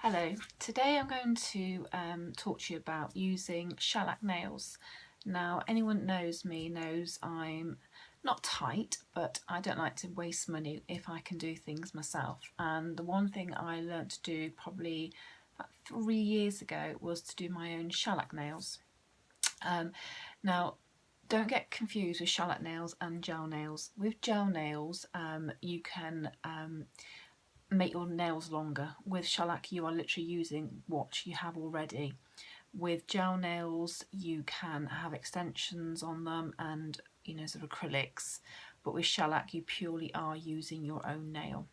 Hello, today I'm going to talk to you about using shellac nails. Now, anyone that knows me knows I'm not tight, but I don't like to waste money if I can do things myself. And the one thing I learnt to do probably about 3 years ago was to do my own shellac nails. Now, don't get confused with shellac nails and gel nails. With gel nails, you can make your nails longer. With shellac, you are literally using what you have already. With gel nails, you can have extensions on them and, sort of acrylics, but with shellac, you purely are using your own nail.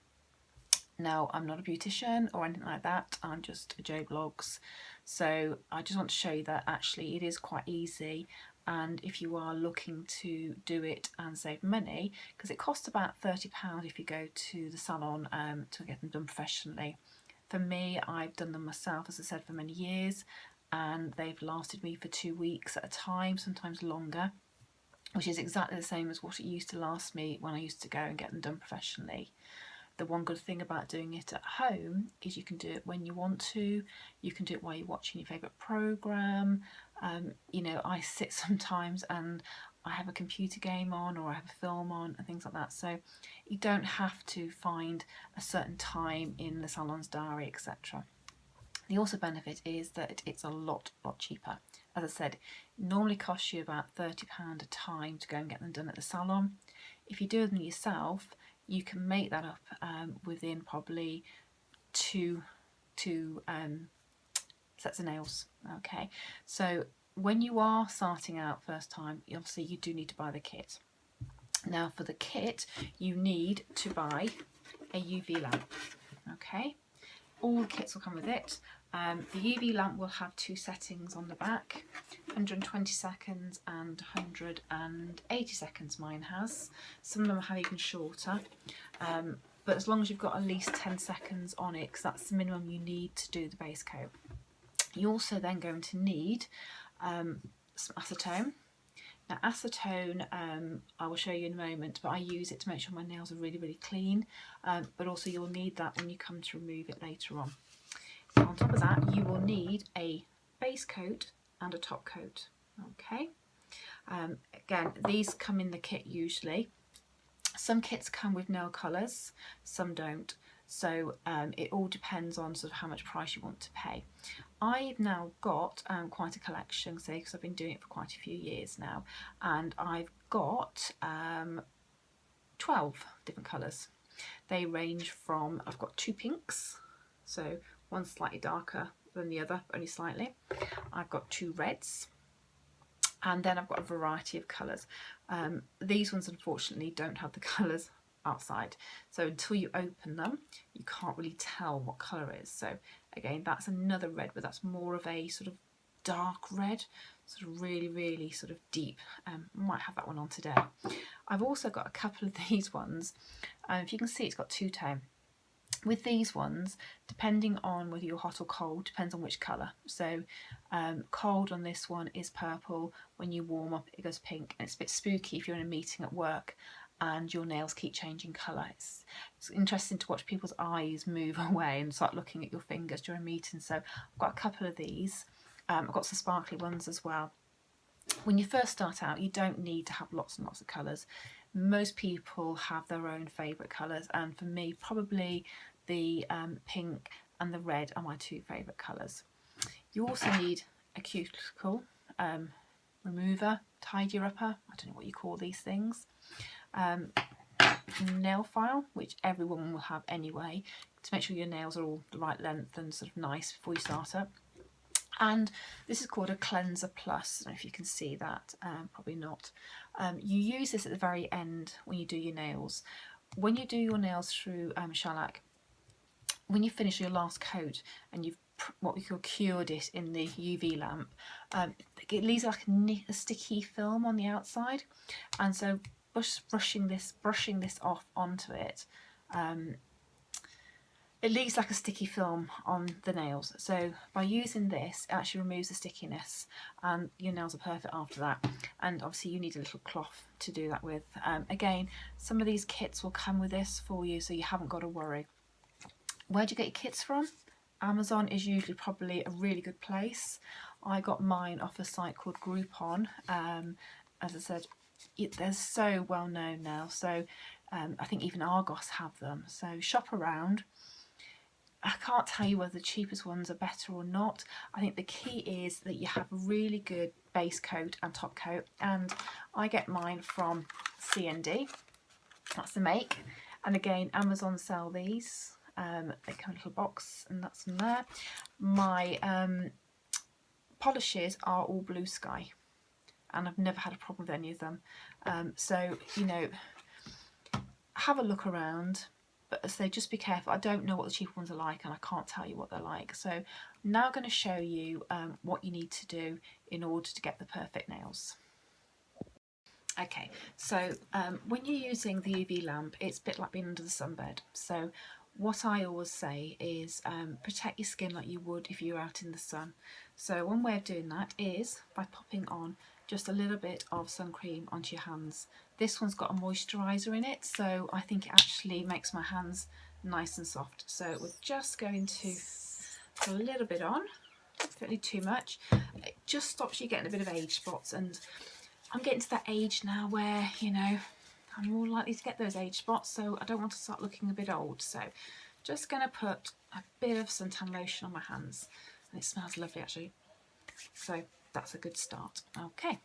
Now, I'm not a beautician or anything like that, I'm just a Joe Blogs, so I just want to show you that actually it is quite easy. And if you are looking to do it and save money, because it costs about £30 if you go to the salon to get them done professionally. For me, I've done them myself, as I said, for many years, and they've lasted me for 2 weeks at a time, sometimes longer, which is exactly the same as what it used to last me when I used to go and get them done professionally. The one good thing about doing it at home is you can do it when you want to. You can do it while you're watching your favourite programme. I sit sometimes and I have a computer game on or I have a film on and things like that. So you don't have to find a certain time in the salon's diary, etc. The also benefit is that it's a lot cheaper. As I said, it normally costs you about £30 a time to go and get them done at the salon. If you do them yourself, you can make that up within probably two sets of nails. Okay, so when you are starting out first time, obviously you do need to buy the kit. Now, for the kit, you need to buy a UV lamp. Okay, all the kits will come with it. The UV lamp will have 2 settings on the back, 120 seconds and 180 seconds mine has. Some of them have even shorter, but as long as you've got at least 10 seconds on it, because that's the minimum you need to do the base coat. You're also then going to need some acetone. Now, acetone, I will show you in a moment, but I use it to make sure my nails are really clean, but also you'll need that when you come to remove it later on. On top of that, you will need a base coat and a top coat. Okay. Again, these come in the kit usually. Some kits come with nail colours, some don't. So it all depends on sort of how much price you want to pay. I've now got quite a collection, say, because I've been doing it for quite a few years now, and I've got 12 different colours. They range from, I've got 2 pinks, so one's slightly darker than the other, only slightly. I've got 2 reds, and then I've got a variety of colours. These ones unfortunately don't have the colours outside, so until you open them you can't really tell what colour it is. So again, that's another red, but that's more of a sort of dark red, sort of really sort of deep. Might have that one on today. I've also got a couple of these ones. If you can see, it's got 2-tone. With these ones, depending on whether you're hot or cold, depends on which colour. So cold on this one is purple. When you warm up, it goes pink, and it's a bit spooky if you're in a meeting at work and your nails keep changing colour. It's interesting to watch people's eyes move away and start looking at your fingers during meetings. So I've got a couple of these. I've got some sparkly ones as well. When you first start out, you don't need to have lots and lots of colours. Most people have their own favourite colours, and for me, probably the pink and the red are my 2 favourite colours. You also need a cuticle remover, tidier upper, I don't know what you call these things, nail file, which every woman will have anyway, to make sure your nails are all the right length and sort of nice before you start up. And this is called a cleanser plus. I don't know if you can see that, probably not. You use this at the very end when you do your nails. When you do your nails through shellac, when you finish your last coat and you've what we call cured it in the UV lamp, it leaves like a sticky film on the outside, and so brushing this off onto it, it leaves like a sticky film on the nails. So by using this, it actually removes the stickiness, and your nails are perfect after that. And obviously you need a little cloth to do that with. Again, some of these kits will come with this for you, so you haven't got to worry. Where do you get your kits from? Amazon is usually probably a really good place. I got mine off a site called Groupon. As I said, they're so well known now, so I think even Argos have them, so shop around. I can't tell you whether the cheapest ones are better or not. I think the key is that you have a really good base coat and top coat, and I get mine from C&D. That's the make, and again Amazon sell these. They come in a little box and that's in there. My polishes are all Blue Sky, and I've never had a problem with any of them. So, you know, have a look around, but I say just be careful. I don't know what the cheaper ones are like, and I can't tell you what they're like. So I'm now going to show you what you need to do in order to get the perfect nails. Okay, so when you're using the UV lamp, it's a bit like being under the sunbed. So what I always say is protect your skin like you would if you were out in the sun. So one way of doing that is by popping on just a little bit of sun cream onto your hands. This one's got a moisturiser in it, so I think it actually makes my hands nice and soft. So we're just going to put a little bit on, don't need too much. It just stops you getting a bit of age spots, and I'm getting to that age now where, you know, I'm more likely to get those age spots, so I don't want to start looking a bit old. So just going to put a bit of suntan lotion on my hands, and it smells lovely actually, so that's a good start. Okay,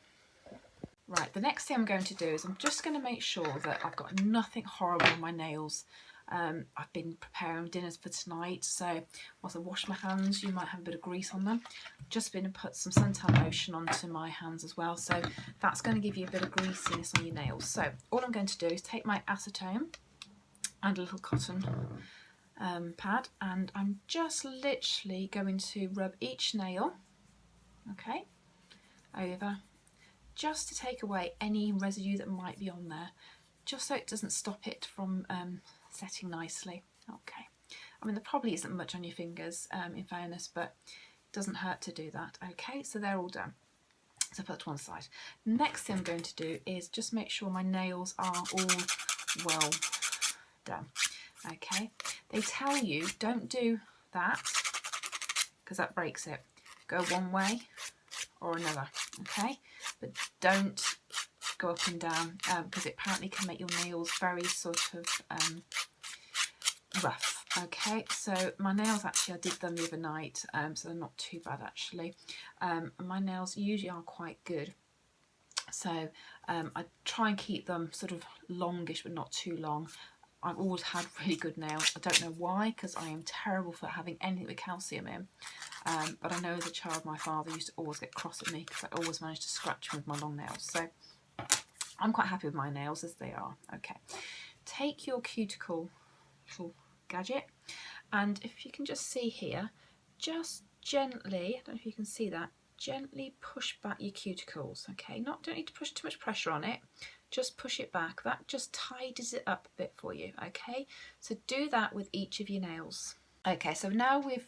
right, the next thing I'm going to do is I'm just going to make sure that I've got nothing horrible on my nails. I've been preparing dinners for tonight, so whilst I wash my hands, you might have a bit of grease on them. Just been to put some suntan lotion onto my hands as well, so that's going to give you a bit of greasiness on your nails. So all I'm going to do is take my acetone and a little cotton pad, and I'm just literally going to rub each nail, okay, over, just to take away any residue that might be on there, just so it doesn't stop it from setting nicely. Okay, I mean there probably isn't much on your fingers in fairness, but it doesn't hurt to do that. Okay, so they're all done, so put that to one side. Next thing I'm going to do is just make sure my nails are all well done. Okay, they tell you don't do that because that breaks it. Go one way or another, okay, but don't go up and down because it apparently can make your nails very sort of rough. Okay, so my nails, actually I did them the other night, so they're not too bad actually. My nails usually are quite good, so I try and keep them sort of longish but not too long. I've always had really good nails. I don't know why, because I am terrible for having anything with calcium in. But I know as a child my father used to always get cross at me because I always managed to scratch him with my long nails. So I'm quite happy with my nails as they are. Okay, take your cuticle little gadget, and if you can just see here, just gently, I don't know if you can see that, gently push back your cuticles. Okay, don't need to push too much pressure on it, just push it back. That just tidies it up a bit for you. Okay, so do that with each of your nails. Okay, so now we've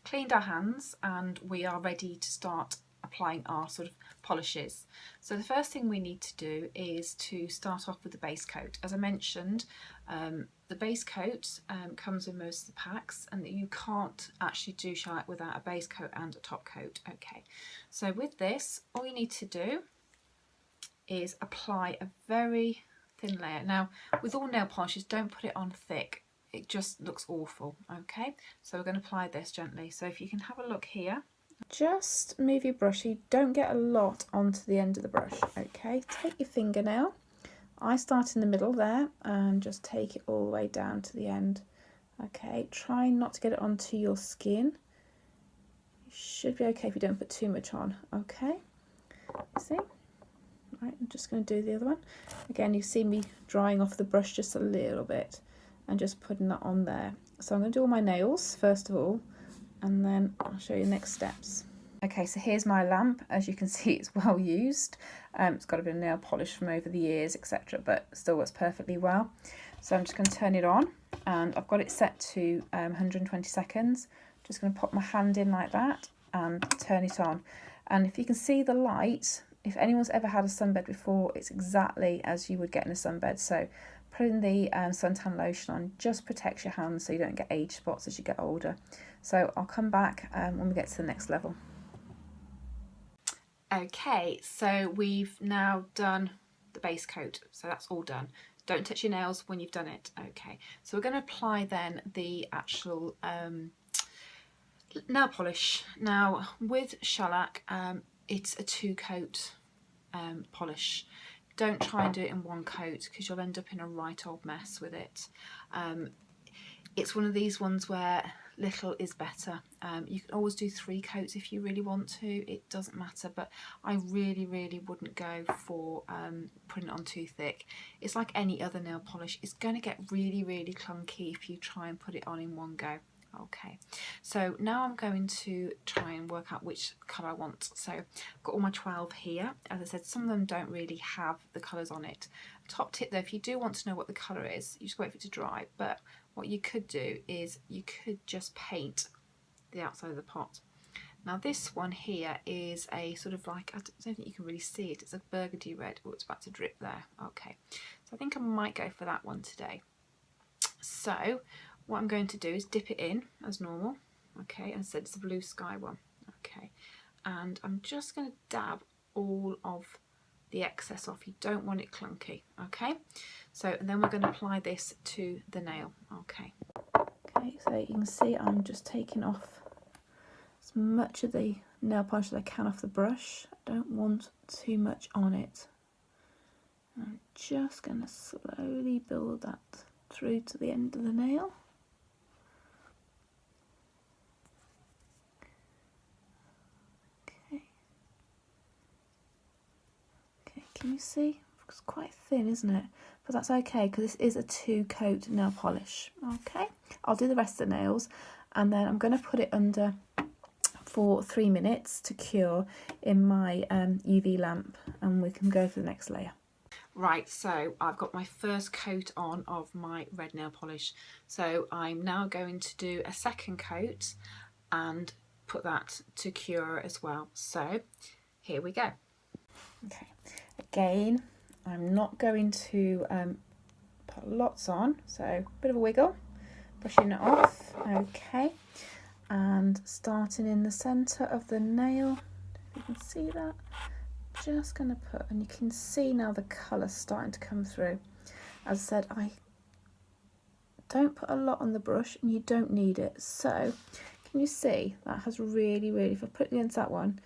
cleaned our hands and we are ready to start applying our sort of polishes. So the first thing we need to do is to start off with the base coat. As I mentioned, the base coat comes in most of the packs, and that you can't actually do shellac without a base coat and a top coat. Okay, so with this, all you need to do is apply a very thin layer. Now, with all nail polishes, don't put it on thick. It just looks awful. Okay, so we're going to apply this gently. So if you can have a look here, just move your brush. You don't get a lot onto the end of the brush. Okay, take your fingernail. I start in the middle there and just take it all the way down to the end. Okay, try not to get it onto your skin. You should be okay if you don't put too much on. Okay, see? Right, I'm just going to do the other one. Again, you see me drying off the brush just a little bit and just putting that on there. So I'm going to do all my nails first of all, and then I'll show you the next steps. Okay, so here's my lamp. As you can see, it's well used. It's got a bit of nail polish from over the years, etc., but still works perfectly well. So I'm just going to turn it on, and I've got it set to 120 seconds. Just going to pop my hand in like that and turn it on. And if you can see the light, if anyone's ever had a sunbed before, it's exactly as you would get in a sunbed. So putting the suntan lotion on just protects your hands so you don't get age spots as you get older. So I'll come back when we get to the next level. Okay, so we've now done the base coat, so that's all done. Don't touch your nails when you've done it. Okay, so we're going to apply then the actual nail polish. Now with shellac, it's a 2-coat polish. Don't try and do it in 1 coat because you'll end up in a right old mess with it. It's one of these ones where little is better. You can always do 3 coats if you really want to, it doesn't matter, but I really wouldn't go for putting it on too thick. It's like any other nail polish, it's going to get really clunky if you try and put it on in 1 go. Okay, so now I'm going to try and work out which colour I want. So I've got all my 12 here. As I said, some of them don't really have the colours on it. Top tip though, if you do want to know what the colour is, you just wait for it to dry, but what you could do is you could just paint the outside of the pot. Now this one here is a sort of like, I don't think you can really see it, it's a burgundy red. Oh, it's about to drip there. Okay, so I think I might go for that one today. So what I'm going to do is dip it in as normal. Okay, and I said it's a blue sky one. Okay, and I'm just going to dab all of the excess off. You don't want it clunky. Okay, so and then we're going to apply this to the nail. Okay, so you can see I'm just taking off as much of the nail polish as I can off the brush. I don't want too much on it. I'm just going to slowly build that through to the end of the nail. Can you see? It's quite thin, isn't it? But that's okay because this is a 2-coat nail polish. Okay, I'll do the rest of the nails and then I'm going to put it under for 3 minutes to cure in my UV lamp and we can go for the next layer. Right, so I've got my first coat on of my red nail polish. So I'm now going to do a 2nd coat and put that to cure as well. So here we go. Okay, again, I'm not going to put lots on, so a bit of a wiggle, brushing it off. Okay, and starting in the centre of the nail, if you can see that, just going to put, and you can see now the colour starting to come through. As I said, I don't put a lot on the brush and you don't need it. So can you see that has really, if I put it into that one,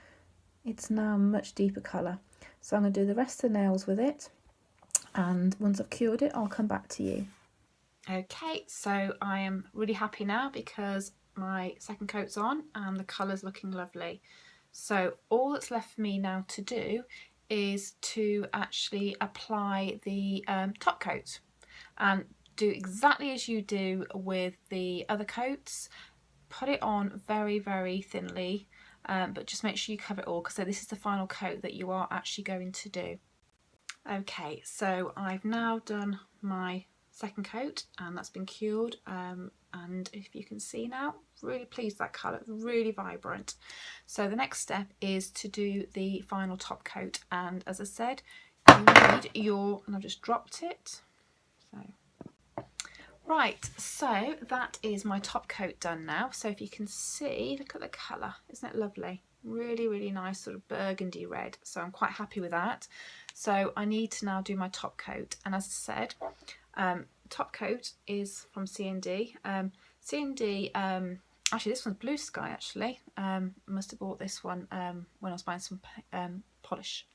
it's now a much deeper colour. So I'm going to do the rest of the nails with it, and once I've cured it I'll come back to you. Okay, so I am really happy now because my 2nd coat's on and the colour's looking lovely. So all that's left for me now to do is to actually apply the top coat and do exactly as you do with the other coats. Put it on very thinly, but just make sure you cover it all because this is the final coat that you are actually going to do. Okay, so I've now done my 2nd coat and that's been cured, and if you can see now, really pleased with that colour, really vibrant. So the next step is to do the final top coat, and as I said, you need your, and I've just dropped it, so right, so that is my top coat done now. So if you can see, look at the colour, isn't it lovely? Really nice sort of burgundy red, so I'm quite happy with that. So I need to now do my top coat, and as I said, top coat is from C&D. C&D, actually this one's Blue Sky actually. Must have bought this one when I was buying some polish.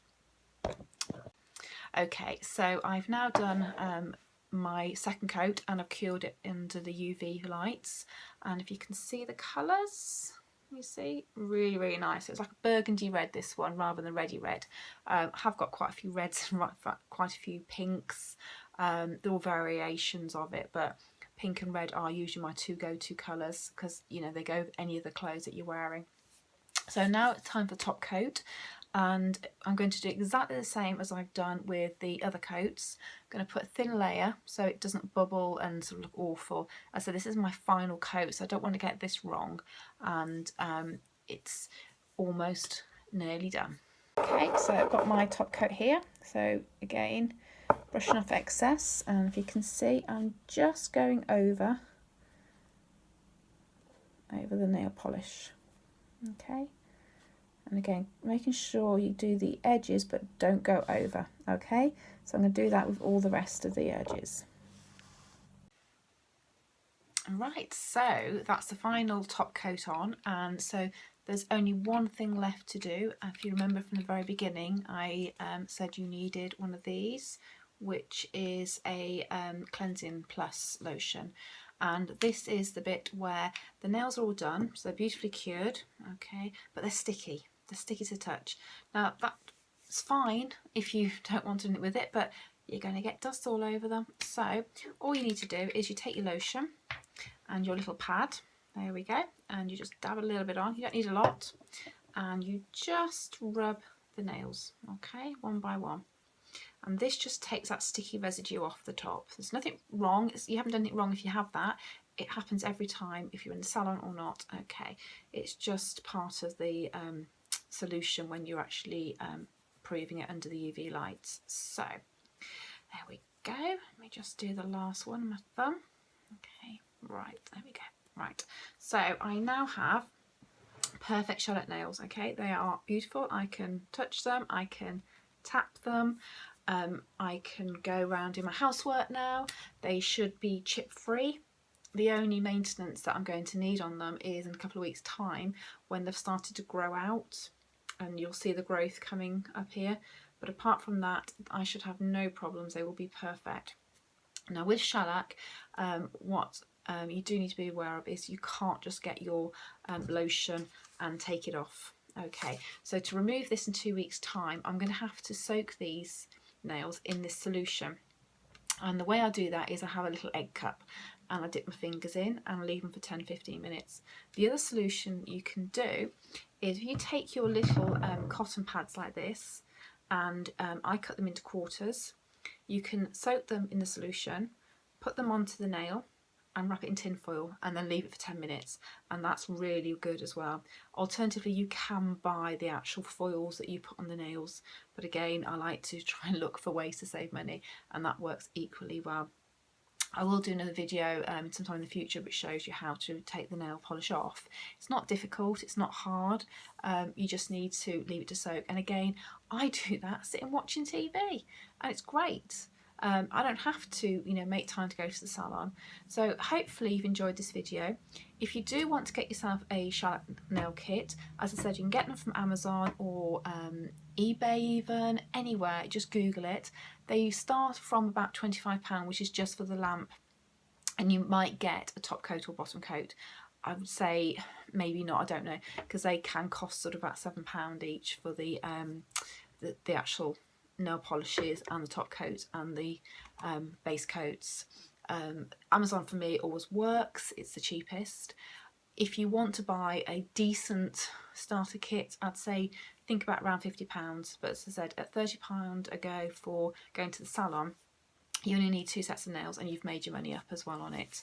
Okay, so I've now done my 2nd coat and I've cured it under the UV lights, and if you can see the colours, you see, really nice. It's like a burgundy red, this one, rather than reddy red. I have got quite a few reds and quite a few pinks. They're all variations of it, but pink and red are usually my 2 go-to colours because, you know, they go with any of the clothes that you're wearing. So now it's time for top coat, and I'm going to do exactly the same as I've done with the other coats. I'm going to put a thin layer so it doesn't bubble and sort of look awful. So this is my final coat, so I don't want to get this wrong, and it's almost nearly done. Okay, so I've got my top coat here, so again brushing off excess, and if you can see, I'm just going over the nail polish. Okay, and again making sure you do the edges but don't go over. Okay, so I'm going to do that with all the rest of the edges. Right, so that's the final top coat on, and so there's only one thing left to do. If you remember from the very beginning, I said you needed one of these, which is a cleansing plus lotion, and this is the bit where the nails are all done, so they're beautifully cured, okay, but they're sticky to touch. Now that's fine if you don't want to do it with it, but you're going to get dust all over them. So all you need to do is you take your lotion and your little pad, there we go, and you just dab a little bit on. You don't need a lot, and you just rub the nails, okay, one by one, and this just takes that sticky residue off the top. There's nothing wrong, you haven't done it wrong if you have that. It happens every time if you're in the salon or not, okay. It's just part of the solution when you're actually proving it under the UV lights. So there we go. Let me just do the last one with my thumb. Okay, right, there we go. Right, so I now have perfect Shellac nails. Okay, they are beautiful. I can touch them, I can tap them, I can go around in my housework now. They should be chip free. The only maintenance that I'm going to need on them is in a couple of weeks' time when they've started to grow out, and you'll see the growth coming up here. But apart from that, I should have no problems. They will be perfect. Now with shellac, what you do need to be aware of is you can't just get your lotion and take it off. Okay, so to remove this in 2 weeks' time, I'm going to have to soak these nails in this solution. And the way I do that is I have a little egg cup and I dip my fingers in and leave them for 10-15 minutes. The other solution you can do is if you take your little cotton pads like this, and I cut them into quarters, you can soak them in the solution, put them onto the nail and wrap it in tin foil and then leave it for 10 minutes, and that's really good as well. Alternatively, you can buy the actual foils that you put on the nails, but again, I like to try and look for ways to save money, and that works equally well. I will do another video sometime in the future which shows you how to take the nail polish off. It's not difficult, it's not hard, you just need to leave it to soak. And again, I do that sitting watching TV and it's great. I don't have to, make time to go to the salon. So hopefully you've enjoyed this video. If you do want to get yourself a shellac nail kit, as I said, you can get them from Amazon or eBay even, anywhere, just Google it. They start from about £25, which is just for the lamp, and you might get a top coat or bottom coat. I would say maybe not, I don't know, because they can cost sort of about £7 each for the actual nail polishes and the top coat and the base coats. Amazon for me always works, it's the cheapest. If you want to buy a decent starter kit, I'd say think about around £50, but as I said, at £30 a go for going to the salon, you only need 2 sets of nails and you've made your money up as well on it.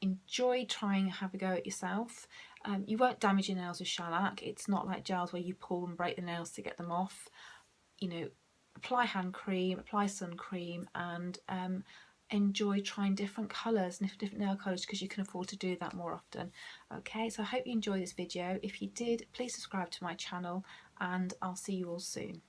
Enjoy trying and have a go at yourself. You won't damage your nails with shellac. It's not like gels where you pull and break the nails to get them off. Apply hand cream, apply sun cream, and enjoy trying different colours and different nail colours, because you can afford to do that more often. Okay, so I hope you enjoyed this video. If you did, please subscribe to my channel and I'll see you all soon.